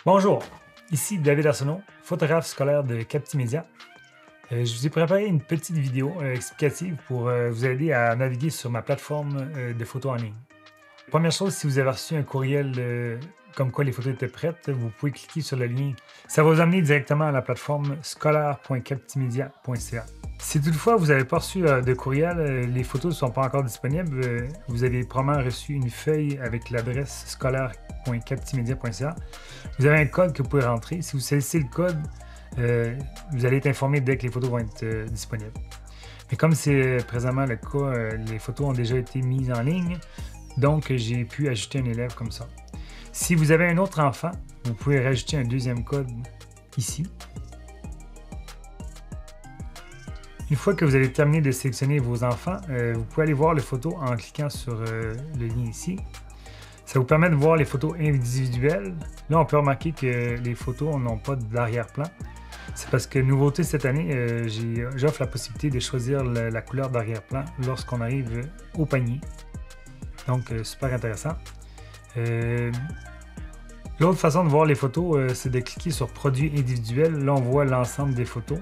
Bonjour, ici David Arsenault, photographe scolaire de Captimédia. Je vous ai préparé une petite vidéo explicative pour vous aider à naviguer sur ma plateforme de photos en ligne. Première chose, si vous avez reçu un courriel comme quoi les photos étaient prêtes, vous pouvez cliquer sur le lien. Ça va vous amener directement à la plateforme scolaire.captimedia.ca. Si toutefois vous n'avez pas reçu de courriel, les photos ne sont pas encore disponibles, vous avez probablement reçu une feuille avec l'adresse scolaire.captimedia.ca. Vous avez un code que vous pouvez rentrer. Si vous saisissez le code, vous allez être informé dès que les photos vont être disponibles. Mais comme c'est présentement le cas, les photos ont déjà été mises en ligne, donc j'ai pu ajouter un élève comme ça. Si vous avez un autre enfant, vous pouvez rajouter un deuxième code ici. Une fois que vous avez terminé de sélectionner vos enfants, vous pouvez aller voir les photos en cliquant sur le lien ici. Ça vous permet de voir les photos individuelles. Là, on peut remarquer que les photos n'ont pas d'arrière-plan. C'est parce que, nouveauté cette année, j'offre la possibilité de choisir la couleur d'arrière-plan lorsqu'on arrive au panier. Donc, super intéressant. L'autre façon de voir les photos, c'est de cliquer sur Produits individuels. Là, on voit l'ensemble des photos.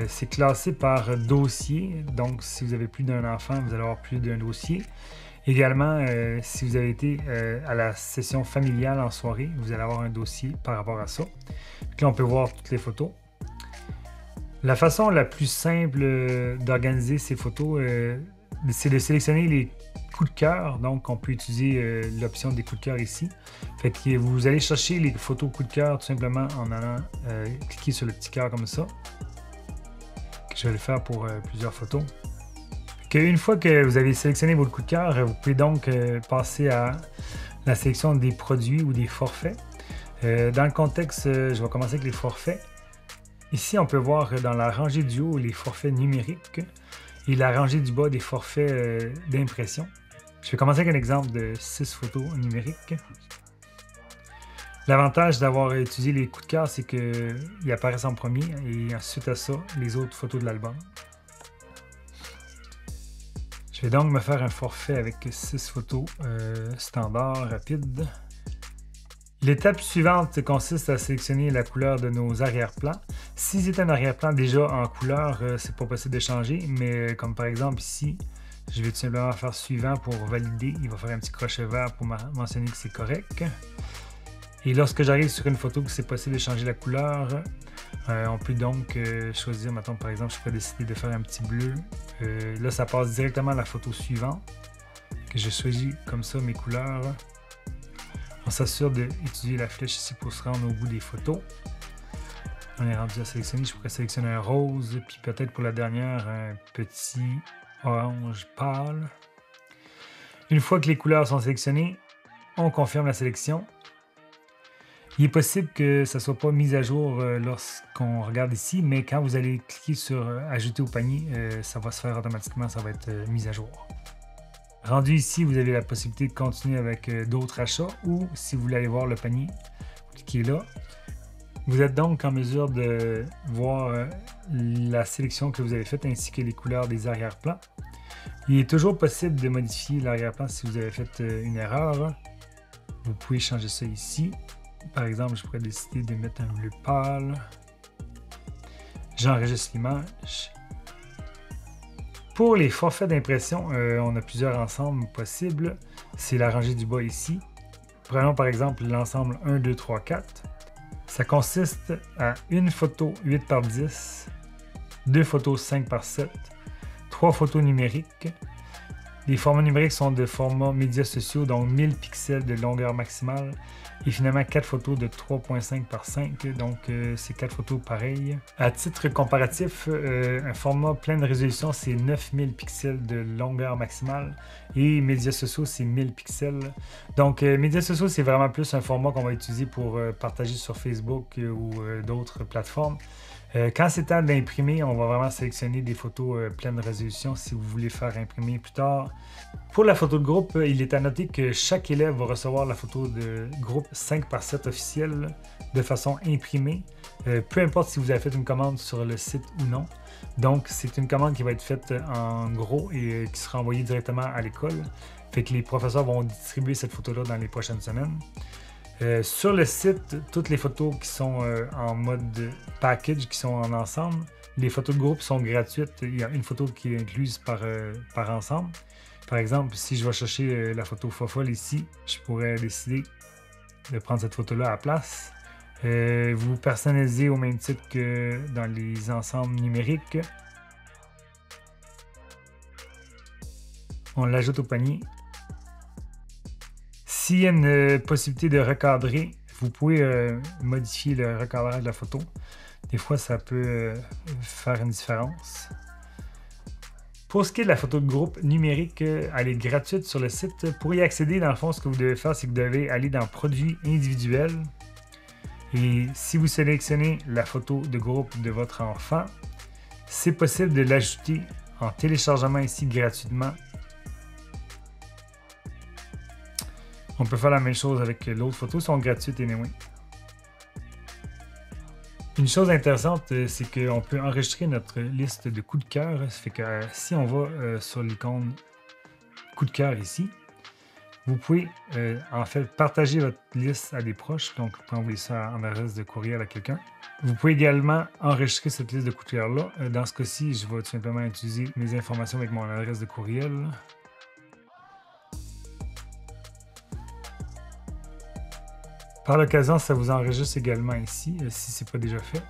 C'est classé par dossier. Donc, si vous avez plus d'un enfant, vous allez avoir plus d'un dossier. Également, si vous avez été à la session familiale en soirée, vous allez avoir un dossier par rapport à ça. Puis là, on peut voir toutes les photos. La façon la plus simple d'organiser ces photos, c'est de sélectionner les coups de cœur. Donc, on peut utiliser l'option des coups de cœur ici. Fait que vous allez chercher les photos coups de cœur tout simplement en allant cliquer sur le petit cœur comme ça. Je vais le faire pour plusieurs photos. Une fois que vous avez sélectionné votre coup de cœur, vous pouvez donc passer à la sélection des produits ou des forfaits. Dans le contexte, je vais commencer avec les forfaits. Ici, on peut voir dans la rangée du haut les forfaits numériques et la rangée du bas des forfaits d'impression. Je vais commencer avec un exemple de 6 photos numériques. L'avantage d'avoir utilisé les coups de cœur, c'est qu'ils apparaissent en premier et ensuite à ça, les autres photos de l'album. Je vais donc me faire un forfait avec 6 photos standard, rapide. L'étape suivante consiste à sélectionner la couleur de nos arrière-plans. Si c'est un arrière-plan déjà en couleur, c'est pas possible de changer, mais comme par exemple ici, je vais tout simplement faire suivant pour valider. Il va faire un petit crochet vert pour mentionner que c'est correct. Et lorsque j'arrive sur une photo que c'est possible de changer la couleur, on peut donc choisir, maintenant par exemple, je pourrais décider de faire un petit bleu. Là, ça passe directement à la photo suivante, que je choisis comme ça mes couleurs. On s'assure d'utiliser la flèche ici pour se rendre au bout des photos. On est rendu à sélectionner, je pourrais sélectionner un rose, puis peut-être pour la dernière, un petit orange pâle. Une fois que les couleurs sont sélectionnées, on confirme la sélection. Il est possible que ça ne soit pas mis à jour lorsqu'on regarde ici, mais quand vous allez cliquer sur « Ajouter au panier », ça va se faire automatiquement, ça va être mis à jour. Rendu ici, vous avez la possibilité de continuer avec d'autres achats ou si vous voulez aller voir le panier, vous cliquez là. Vous êtes donc en mesure de voir la sélection que vous avez faite ainsi que les couleurs des arrière-plans. Il est toujours possible de modifier l'arrière-plan si vous avez fait une erreur. Vous pouvez changer ça ici. Par exemple, je pourrais décider de mettre un bleu pâle. J'enregistre l'image. Pour les forfaits d'impression, on a plusieurs ensembles possibles. C'est la rangée du bas ici. Prenons par exemple l'ensemble 1, 2, 3, 4. Ça consiste à une photo 8 par 10, 2 photos 5 par 7, 3 photos numériques. Les formats numériques sont de format médias sociaux, donc 1000 pixels de longueur maximale. Et finalement, 4 photos de 3.5 par 5, donc c'est 4 photos pareilles. À titre comparatif, un format pleine résolution, c'est 9000 pixels de longueur maximale. Et médias sociaux, c'est 1000 pixels. Donc, médias sociaux, c'est vraiment plus un format qu'on va utiliser pour partager sur Facebook ou d'autres plateformes. Quand c'est temps d'imprimer, on va vraiment sélectionner des photos pleine résolution si vous voulez faire imprimer plus tard. Pour la photo de groupe, il est à noter que chaque élève va recevoir la photo de groupe 5 par 7 officielle de façon imprimée, peu importe si vous avez fait une commande sur le site ou non. Donc, c'est une commande qui va être faite en gros et qui sera envoyée directement à l'école. Fait que les professeurs vont distribuer cette photo-là dans les prochaines semaines. Sur le site, toutes les photos qui sont en mode package, qui sont en ensemble, les photos de groupe sont gratuites. Il y a une photo qui est incluse par ensemble. Par exemple, si je vais chercher la photo fofolle ici, je pourrais décider de prendre cette photo-là à la place. Vous personnalisez au même titre que dans les ensembles numériques. On l'ajoute au panier. S'il y a une possibilité de recadrer, vous pouvez modifier le recadrage de la photo. Des fois, ça peut faire une différence. Pour ce qui est de la photo de groupe numérique, elle est gratuite sur le site. Pour y accéder, dans le fond, ce que vous devez faire, c'est que vous devez aller dans Produits individuels. Et si vous sélectionnez la photo de groupe de votre enfant, c'est possible de l'ajouter en téléchargement ici gratuitement. On peut faire la même chose avec l'autre photo, elles sont gratuites anyway. Une chose intéressante, c'est qu'on peut enregistrer notre liste de coups de cœur. Ça fait que si on va sur l'icône coup de cœur ici, vous pouvez en fait partager votre liste à des proches. Donc, vous pouvez envoyer ça en adresse de courriel à quelqu'un. Vous pouvez également enregistrer cette liste de coups de cœur-là. Dans ce cas-ci, je vais tout simplement utiliser mes informations avec mon adresse de courriel. Par l'occasion, ça vous enregistre également ici, si ce n'est pas déjà fait.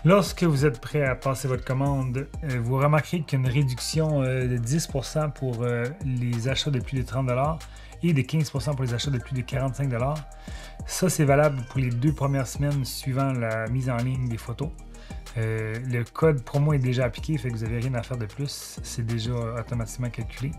Lorsque vous êtes prêt à passer votre commande, vous remarquerez qu'il y a une réduction de 10% pour les achats de plus de 30 $ et de 15% pour les achats de plus de 45 $. Ça, c'est valable pour les 2 premières semaines suivant la mise en ligne des photos. Le code promo est déjà appliqué, fait que vous n'avez rien à faire de plus. C'est déjà automatiquement calculé.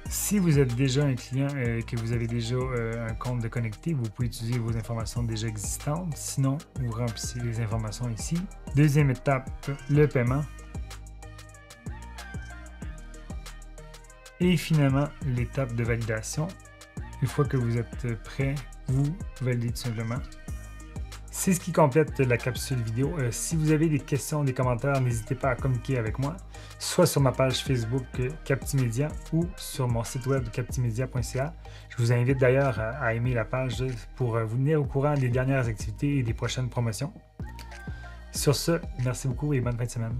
Si vous êtes déjà un client et que vous avez déjà un compte de connecté, vous pouvez utiliser vos informations déjà existantes. Sinon, vous remplissez les informations ici. Deuxième étape, le paiement. Et finalement, l'étape de validation. Une fois que vous êtes prêt, vous validez tout simplement. C'est ce qui complète la capsule vidéo. Si vous avez des questions, des commentaires, n'hésitez pas à communiquer avec moi, soit sur ma page Facebook Captimedia ou sur mon site web captimedia.ca. Je vous invite d'ailleurs à aimer la page pour vous tenir au courant des dernières activités et des prochaines promotions. Sur ce, merci beaucoup et bonne fin de semaine.